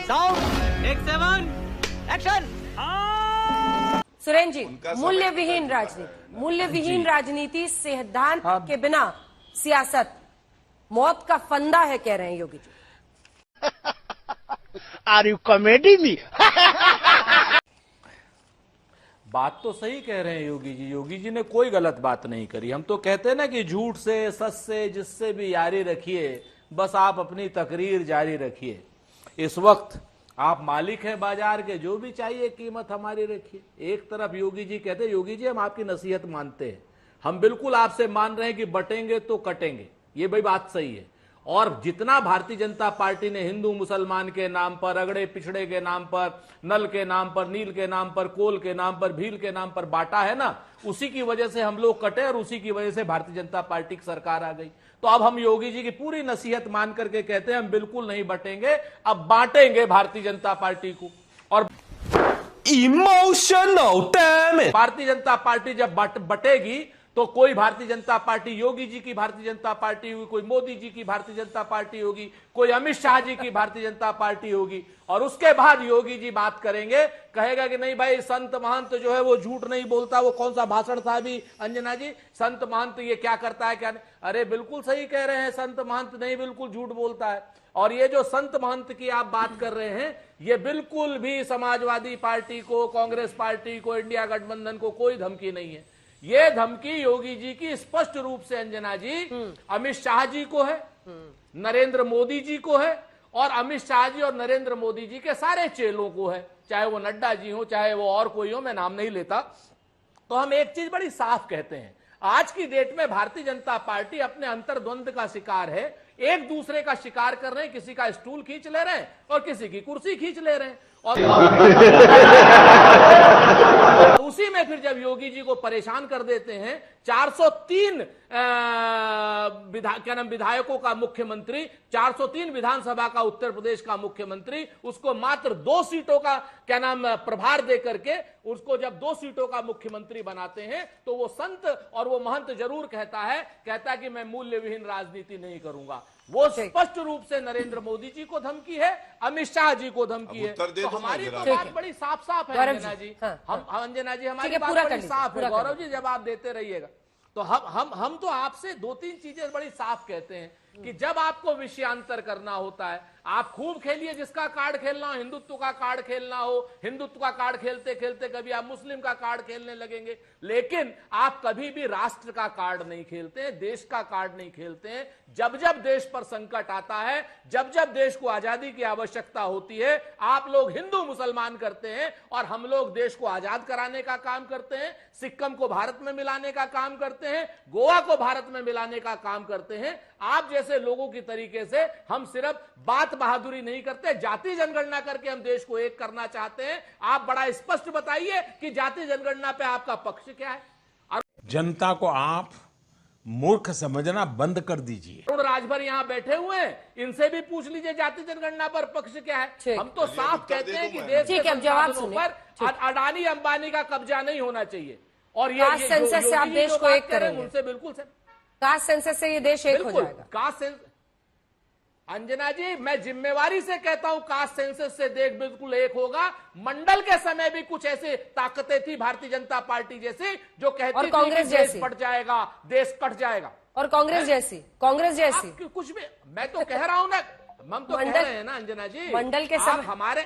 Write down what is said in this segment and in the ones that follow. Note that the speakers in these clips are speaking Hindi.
Sound take 7 action. Suren ji, मूल्य विहीन राजनीति सिद्धांत के बिना सियासत मौत का फंदा है, कह रहे हैं Yogi ji. Are you comedy me? बात तो सही कह रहे हैं योगी जी। योगी जी ने कोई गलत बात नहीं करी। हम तो कहते हैं ना कि झूठ से, सच से, जिससे भी यारी रखिए, बस आप अपनी तकरीर जारी रखिए। इस वक्त आप मालिक हैं बाजार के, जो भी चाहिए कीमत हमारी रखिए। एक तरफ योगी जी कहते हैं, योगी जी हम आपकी नसीहत मानते हैं, हम बिल्कुल आपसे मान रहे हैं कि बटेंगे तो कटेंगे, ये भाई बात सही है। और जितना भारतीय जनता पार्टी ने हिंदू मुसलमान के नाम पर, अगड़े पिछड़े के नाम पर, नल के नाम पर, नील के नाम पर, कोल के नाम पर, भील के नाम पर बांटा है ना, उसी की वजह से हम लोग कटे और उसी की वजह से भारतीय जनता पार्टी की सरकार आ गई। तो अब हम योगी जी की पूरी नसीहत मान करके कहते हैं हम बिल्कुल नहीं बटेंगे, अब बांटेंगे भारतीय जनता पार्टी को। और emotional damage. Bharatiya Janata party जब बटेगी तो कोई भारतीय जनता पार्टी योगी जी की भारतीय जनता पार्टी होगी, कोई मोदी जी की भारतीय जनता पार्टी होगी, कोई अमित शाह जी की भारतीय जनता पार्टी होगी। और उसके बाद योगी जी बात करेंगे, कहेगा कि नहीं भाई संत महंत जो है वो झूठ नहीं बोलता। वो कौन सा भाषण था अभी अंजना जी, संत महंत ये क्या करता है क्या नहीं? अरे बिल्कुल सही कह रहे हैं, संत महंत नहीं बिल्कुल झूठ बोलता है। और ये जो संत महंत की आप बात कर रहे हैं, ये बिल्कुल भी समाजवादी पार्टी को, कांग्रेस पार्टी को, इंडिया गठबंधन को कोई धमकी नहीं है। ये धमकी योगी जी की स्पष्ट रूप से अंजना जी अमित शाह जी को है, नरेंद्र मोदी जी को है, और अमित शाह जी और नरेंद्र मोदी जी के सारे चेलों को है, चाहे वो नड्डा जी हो, चाहे वो और कोई हो, मैं नाम नहीं लेता। तो हम एक चीज बड़ी साफ कहते हैं, आज की डेट में भारतीय जनता पार्टी अपने अंतर्द्वंद का शिकार है, एक दूसरे का शिकार कर रहे हैं। किसी का स्टूल खींच ले रहे हैं और किसी की कुर्सी खींच ले रहे हैं। और उसी में फिर जब योगी जी को परेशान कर देते हैं, 403 विधायकों का मुख्यमंत्री, 403 विधानसभा का उत्तर प्रदेश का मुख्यमंत्री, उसको मात्र 2 सीटों का प्रभार दे करके उसको जब 2 सीटों का मुख्यमंत्री बनाते हैं, तो वो संत और वो महंत जरूर कहता है कि मैं मूल्य विहीन राजनीति नहीं करूंगा। वो स्पष्ट रूप से नरेंद्र मोदी जी को धमकी है, अमित शाह जी को धमकी है। तो हमारी तो बात बड़ी साफ है अंजना जी। हम अंजना जी हमारी बात बड़ी साफ है। गौरव जी जवाब देते रहिएगा। तो हम तो आपसे 2-3 चीजें बड़ी साफ कहते हैं कि जब आपको विषयांतर करना होता है, आप खूब खेलिए, जिसका कार्ड खेलना हो, हिंदुत्व का कार्ड खेलना हो, हिंदुत्व का कार्ड खेलते खेलते कभी आप मुस्लिम का कार्ड खेलने लगेंगे, लेकिन आप कभी भी राष्ट्र का कार्ड नहीं खेलते हैं, देश का कार्ड नहीं खेलते हैं। जब जब देश पर संकट आता है, जब जब देश को आजादी की आवश्यकता होती है, आप लोग हिंदू मुसलमान करते हैं और हम लोग देश को आजाद कराने का काम करते हैं, सिक्किम को भारत में मिलाने का काम करते हैं, गोवा को भारत में मिलाने का काम करते हैं। आप जैसे लोगों की तरीके से हम सिर्फ बात बहादुरी नहीं करते, जाति जनगणना करके हम देश को एक करना चाहते हैं। आप बड़ा स्पष्ट बताइए कि जाति जनगणना पे आपका पक्ष क्या है। जनता को आप मूर्ख समझना बंद कर दीजिए। राजभर यहाँ बैठे हुए हैं, इनसे भी पूछ लीजिए जाति जनगणना पर पक्ष क्या है। हम तो साफ कहते हैं कि देश के संसाधनों पर अडानी अंबानी का कब्जा नहीं होना चाहिए। और ये सेंसस से आप देश को एक करेंगे, उनसे बिल्कुल कास्ट सेंसस से ये देश एक हो जाएगा। कास्ट सेंसस, अंजना जी मैं जिम्मेवारी से कहता हूं, कास्ट सेंसस से देश बिल्कुल एक होगा। मंडल के समय भी कुछ ऐसे ताकतें थी भारतीय जनता पार्टी जैसी जो कहती थी कि देश फट जाएगा, देश कट जाएगा। और कांग्रेस जैसी कुछ भी, मैं तो कह रहा हूं ना, हम तो कह रहे हैं ना अंजना जी, मंडल के समय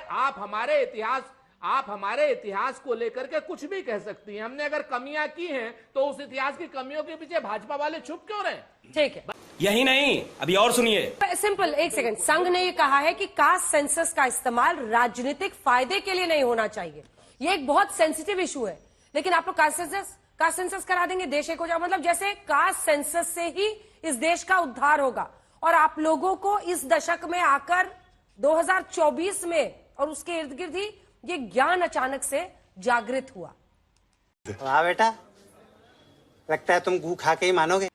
आप हमारे इतिहास को लेकर के कुछ भी कह सकती हैं। हमने अगर कमियां की हैं तो उस इतिहास की कमियों के पीछे भाजपा वाले छुप क्यों रहे? ठीक है, यही नहीं, अभी और सुनिए। सिंपल, एक सेकंड। संघ ने ये कहा है कि कास्ट सेंसस का इस्तेमाल राजनीतिक फायदे के लिए नहीं होना चाहिए। ये एक बहुत सेंसिटिव इशू है, लेकिन आप लोग कास्ट सेंसस करा देंगे, देश एक हो जाएगा। मतलब जैसे कास्ट सेंसस से ही इस देश का उद्धार होगा। और आप लोगों को इस दशक में आकर 2024 में और उसके इर्द गिर्द ही ये ज्ञान अचानक से जागृत हुआ। वाह बेटा, लगता है तुम गू खा के ही मानोगे।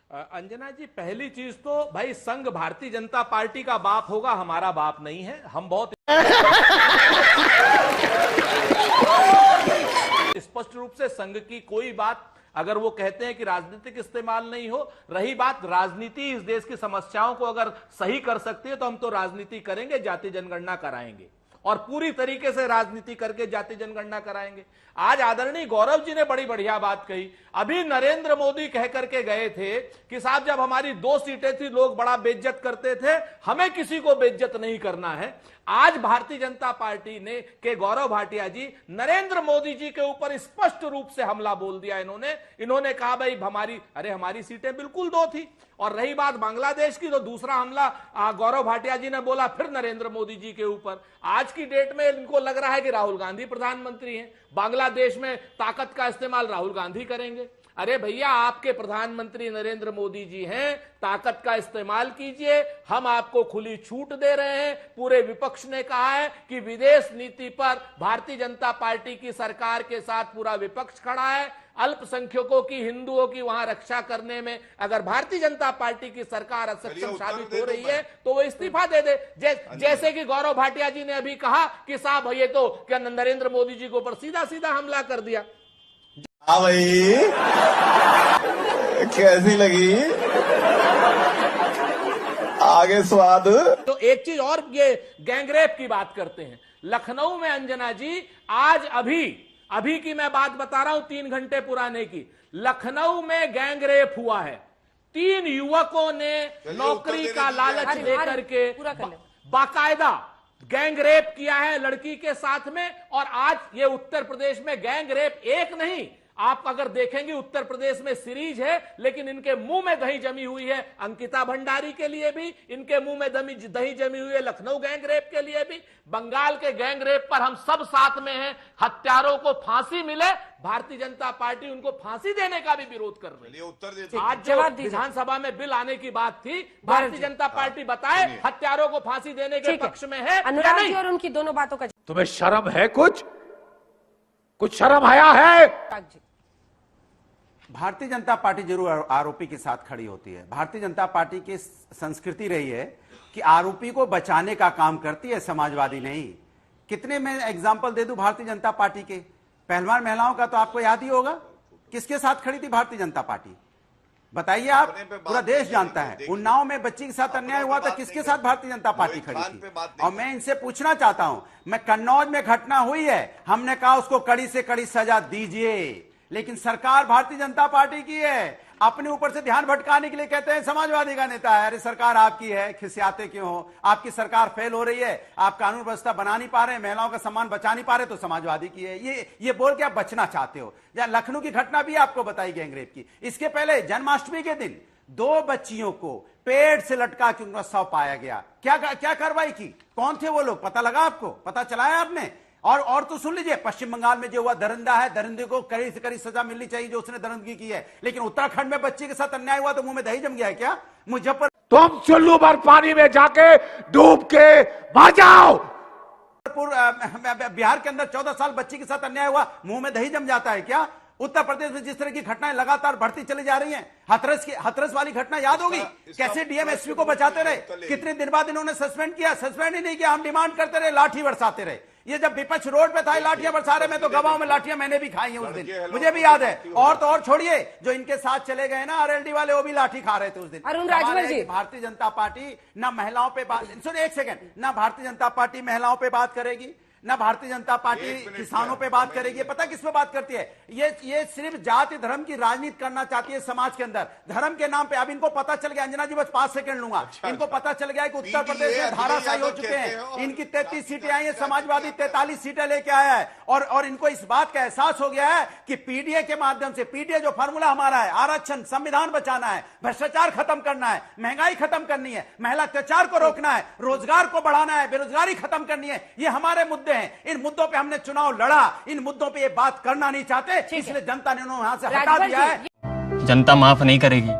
अंजना जी पहली चीज तो भाई संघ भारतीय जनता पार्टी का बाप होगा, हमारा बाप नहीं है। हम बहुत स्पष्ट रूप से संघ की कोई बात अगर वो कहते हैं कि राजनीतिक इस्तेमाल नहीं हो, रही बात राजनीति इस देश की समस्याओं को अगर सही कर सकती है तो हम तो राजनीति करेंगे, जाति जनगणना कराएंगे और पूरी तरीके से राजनीति करके जाति जनगणना कराएंगे। आज आदरणीय गौरव जी ने बड़ी बढ़िया बात कही। अभी नरेंद्र मोदी कह करके गए थे कि साहब जब हमारी 2 सीटें थी लोग बड़ा बेइज्जत करते थे, हमें किसी को बेइज्जत नहीं करना है। आज भारतीय जनता पार्टी ने के गौरव भाटिया जी नरेंद्र मोदी जी के ऊपर स्पष्ट रूप से हमला बोल दिया। इन्होंने कहा भाई हमारी सीटें बिल्कुल 2 थी। और रही बात बांग्लादेश की, तो दूसरा हमला गौरव भाटिया जी ने बोला फिर नरेंद्र मोदी जी के ऊपर। आज की डेट में इनको लग रहा है कि राहुल गांधी प्रधानमंत्री हैं, बांग्लादेश में ताकत का इस्तेमाल राहुल गांधी करेंगे। अरे भैया, आपके प्रधानमंत्री नरेंद्र मोदी जी हैं, ताकत का इस्तेमाल कीजिए, हम आपको खुली छूट दे रहे हैं। पूरे विपक्ष ने कहा है कि विदेश नीति पर भारतीय जनता पार्टी की सरकार के साथ पूरा विपक्ष खड़ा है। अल्पसंख्यकों की, हिंदुओं की वहां रक्षा करने में अगर भारतीय जनता पार्टी की सरकार असक्षम साबित हो रही है तो वो इस्तीफा दे दे। जैसे कि गौरव भाटिया जी ने अभी कहा कि साहब ये तो क्या नरेंद्र मोदी जी के ऊपर सीधा सीधा हमला कर दिया। हाँ भाई, कैसी लगी आगे स्वाद? तो एक चीज और, ये गैंगरेप की बात करते हैं। लखनऊ में अंजना जी, आज अभी की मैं बात बता रहा हूं, 3 घंटे पुराने की, लखनऊ में गैंगरेप हुआ है। 3 युवकों ने नौकरी का लालच देकर के बाकायदा गैंगरेप किया है लड़की के साथ में। और आज ये उत्तर प्रदेश में गैंगरेप एक नहीं, आप अगर देखेंगे उत्तर प्रदेश में सीरीज है, लेकिन इनके मुंह में दही जमी हुई है। अंकिता भंडारी के लिए भी इनके मुंह में दही जमी हुई है, लखनऊ गैंगरेप के लिए भी। बंगाल के गैंगरेप पर हम सब साथ में हैं। हत्यारों को फांसी मिले, भारतीय जनता पार्टी उनको फांसी देने का भी विरोध कर रही है। आज जो विधानसभा में बिल आने की बात थी, भारतीय जनता पार्टी बताए हत्यारों को फांसी देने के पक्ष में है। अनुराग जी और उनकी दोनों बातों का तुम्हें शर्म है? कुछ शर्म आया है? भारतीय जनता पार्टी जरूर आरोपी के साथ खड़ी होती है। भारतीय जनता पार्टी की संस्कृति रही है कि आरोपी को बचाने का काम करती है, समाजवादी नहीं। कितने मैं एग्जाम्पल दे दूं भारतीय जनता पार्टी के? पहलवान महिलाओं का तो आपको याद ही होगा, किसके साथ खड़ी थी भारतीय जनता पार्टी? बताइए आप, पूरा देश जानता है। उन्नाव में बच्ची के साथ अन्याय हुआ था, किसके साथ भारतीय जनता पार्टी खड़ी थी? और मैं इनसे पूछना चाहता हूं, मैं कन्नौज में घटना हुई है, हमने कहा उसको कड़ी से कड़ी सजा दीजिए, लेकिन सरकार भारतीय जनता पार्टी की है। अपने ऊपर से ध्यान भटकाने के लिए कहते हैं समाजवादी का नेता है। अरे सरकार आपकी है, खिसियाते क्यों हो? आपकी सरकार फेल हो रही है, आप कानून व्यवस्था बना नहीं पा रहे, महिलाओं का सम्मान बचा नहीं पा रहे, तो समाजवादी की है। ये बोल के आप बचना चाहते हो। या लखनऊ की घटना भी आपको बताई गैंगरेप की। इसके पहले जन्माष्टमी के दिन 2 बच्चियों को पेड़ से लटका के उनका शव पाया गया। क्या कार्रवाई की? कौन थे वो लोग? पता लगा आपको? पता चला है आपने? और तो सुन लीजिए, पश्चिम बंगाल में जो हुआ, दरिंदा है, दरिंदे को कड़ी से कड़ी सजा मिलनी चाहिए जो उसने दरिंदगी की है। लेकिन उत्तराखंड में बच्चे के साथ अन्याय हुआ तो मुंह में दही जम गया है क्या? मुजफ्फर तुम चुल्लू भर पानी में जाके डूब के मर जाओ। बिहार के अंदर 14 साल बच्ची के साथ अन्याय हुआ, मुंह में दही जम जाता है क्या? उत्तर प्रदेश में जिस तरह की घटनाएं लगातार बढ़ती चली जा रही हैं, हाथरस वाली घटना याद होगी, कैसे डीएमएसपी को बचाते रहे, कितने दिन बाद इन्होंने सस्पेंड किया? सस्पेंड ही नहीं किया, हम डिमांड करते रहे, लाठी बरसाते रहे। ये जब विपक्ष रोड पे था, लाठियां बरसा रहे, मैं तो गवाहों में लाठियां मैंने भी खाई हैं उस दिन, मुझे भी याद है। और तो और छोड़िए, जो इनके साथ चले गए ना आरएलडी वाले, वो भी लाठी खा रहे थे उस दिन। अरुण राजभर जी, भारतीय जनता पार्टी ना महिलाओं पे बात, सुनिए एक सेकंड, ना भारतीय जनता पार्टी महिलाओं पे बात करेगी, ना भारतीय जनता पार्टी किसानों पे बात करेगी। पता किस पे बात करती है? ये सिर्फ जाति धर्म की राजनीति करना चाहती है समाज के अंदर, धर्म के नाम पे। अब इनको पता चल गया, अंजना जी बस 5 सेकंड लूंगा, इनको पता चल गया कि उत्तर प्रदेश में धाराशाही हो चुके हैं। इनकी 33 सीटें आई है, समाजवादी 43 सीटें लेके आया है। और इनको इस बात का एहसास हो गया है कि पीडीए के माध्यम से, पीडीए जो फार्मूला हमारा है, आरक्षण, संविधान बचाना है, भ्रष्टाचार खत्म करना है, महंगाई खत्म करनी है, महिला अत्याचार को रोकना है, रोजगार को बढ़ाना है, बेरोजगारी खत्म करनी है, ये हमारे मुद्दे हैं। इन मुद्दों पे हमने चुनाव लड़ा, इन मुद्दों पे ये बात करना नहीं चाहते, इसलिए जनता ने उन्हें यहां से हटा दिया है। जनता माफ नहीं करेगी।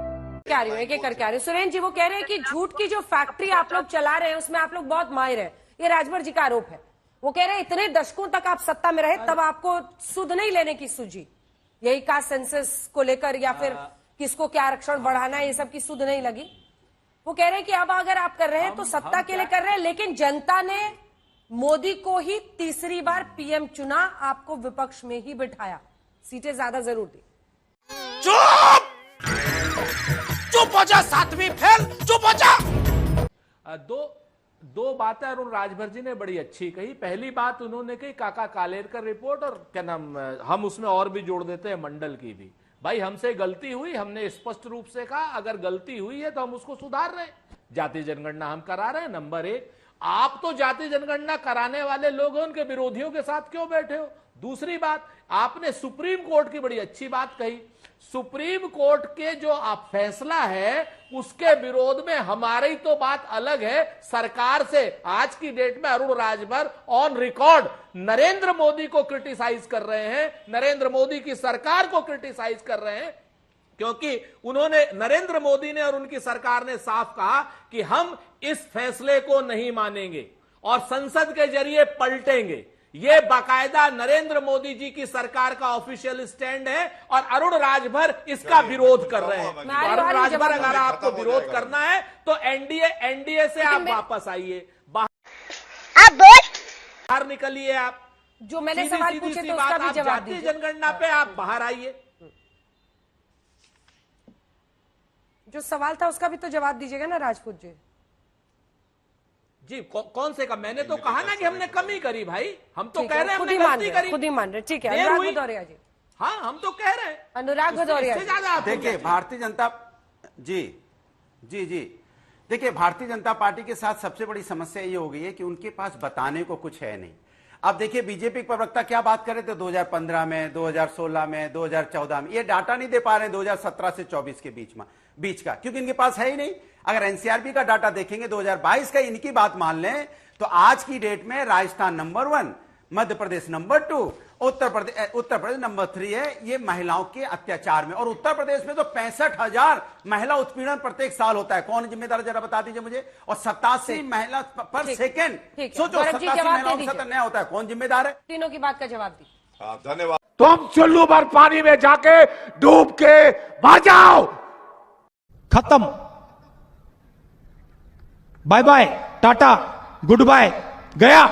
क्या रही हूँ, एक एक करके आ रही हूँ। सुरेंद्र जी वो कह रहे हैं कि झूठ की जो फैक्ट्री आप लोग चला रहे हैं उसमें आप लोग बहुत माहिर हैं, ये राजभर जी का आरोप है। वो कह रहे हैं इतने दशकों तक आप सत्ता में रहे, तब आपको सुध नहीं लेने की सूझी, यही कास्ट सेंसस को लेकर या फिर किसको क्या आरक्षण बढ़ाना है, ये सब की सुध नहीं लगी। वो कह रहे हैं कि अब अगर आप कर रहे हैं तो सत्ता के लिए कर रहे हैं, लेकिन जनता ने मोदी को ही तीसरी बार पीएम चुना, आपको विपक्ष में ही बिठाया, सीटें ज्यादा जरूर दी। चुप चुप हो जा, सातवीं फेल, चुप हो जा। दो बातें अरुण राजभर जी ने बड़ी अच्छी कही। पहली बात उन्होंने कही काका कालेरकर रिपोर्ट, और क्या नाम, हम उसमें और भी जोड़ देते हैं मंडल की भी। भाई हमसे गलती हुई, हमने स्पष्ट रूप से कहा अगर गलती हुई है तो हम उसको सुधार रहे हैं। जाति जनगणना हम करा रहे हैं, नंबर 1। आप तो जाति जनगणना कराने वाले लोग हैं, उनके विरोधियों के साथ क्यों बैठे हो? दूसरी बात, आपने सुप्रीम कोर्ट की बड़ी अच्छी बात कही। सुप्रीम कोर्ट के जो फैसला है उसके विरोध में हमारी तो बात अलग है सरकार से। आज की डेट में अरुण राजभर ऑन रिकॉर्ड नरेंद्र मोदी को क्रिटिसाइज कर रहे हैं, नरेंद्र मोदी की सरकार को क्रिटिसाइज कर रहे हैं, क्योंकि उन्होंने, नरेंद्र मोदी ने और उनकी सरकार ने साफ कहा कि हम इस फैसले को नहीं मानेंगे और संसद के जरिए पलटेंगे। यह बाकायदा नरेंद्र मोदी जी की सरकार का ऑफिशियल स्टैंड है और अरुण राजभर इसका विरोध कर रहे हैं। तो अरुण राजभर, अगर आपको विरोध करना है तो एनडीए से आप वापस आइए, बाहर निकलिए। आप जो मैंने सवाल पूछे थे उसका भी जवाब दीजिए। जातीय जनगणना पे आप बाहर आइए। जो सवाल था उसका भी तो जवाब दीजिएगा ना राजपूत जी। जी कौन से का? मैंने तो कहा ना कि हमने कमी करी भाई, हम तो कह रहे हैं खुद हमने ही मान गलती रहे, करी, खुद ही मान रहे। ठीक है, अनुराग भदौरिया जी। हाँ हम तो कह रहे हैं। अनुराग भदौरिया इससे ज्यादा आप देखिए भारतीय जनता, जी जी जी, देखिए भारतीय जनता पार्टी के साथ सबसे बड़ी समस्या ये हो गई है कि उनके पास बताने को कुछ है नहीं। अब देखिए बीजेपी प्रवक्ता क्या बात कर रहे थे 2015 में, 2016 में, 2014 में, ये डाटा नहीं दे पा रहे हैं 2017 से 24 के बीच का, क्योंकि इनके पास है ही नहीं। अगर एनसीआरबी का डाटा देखेंगे 2022 का, इनकी बात मान लें तो आज की डेट में Rajasthan number 1, Madhya Pradesh number 2, Uttar Pradesh number 3 है ये महिलाओं के अत्याचार में। और उत्तर प्रदेश में तो 65,000 महिला उत्पीड़न प्रत्येक साल होता है। कौन जिम्मेदार जरा बता दीजिए मुझे। और 87 महिला पर सेकेंड, सोचो 87 महिलाओं के साथ अन्याय होता है, कौन जिम्मेदार है? तीनों की बात का जवाब दी। धन्यवाद। तुम चुल्लू भर पानी में जाके डूब के मर जाओ। खत्म, bye bye, ta-ta, goodbye, गया।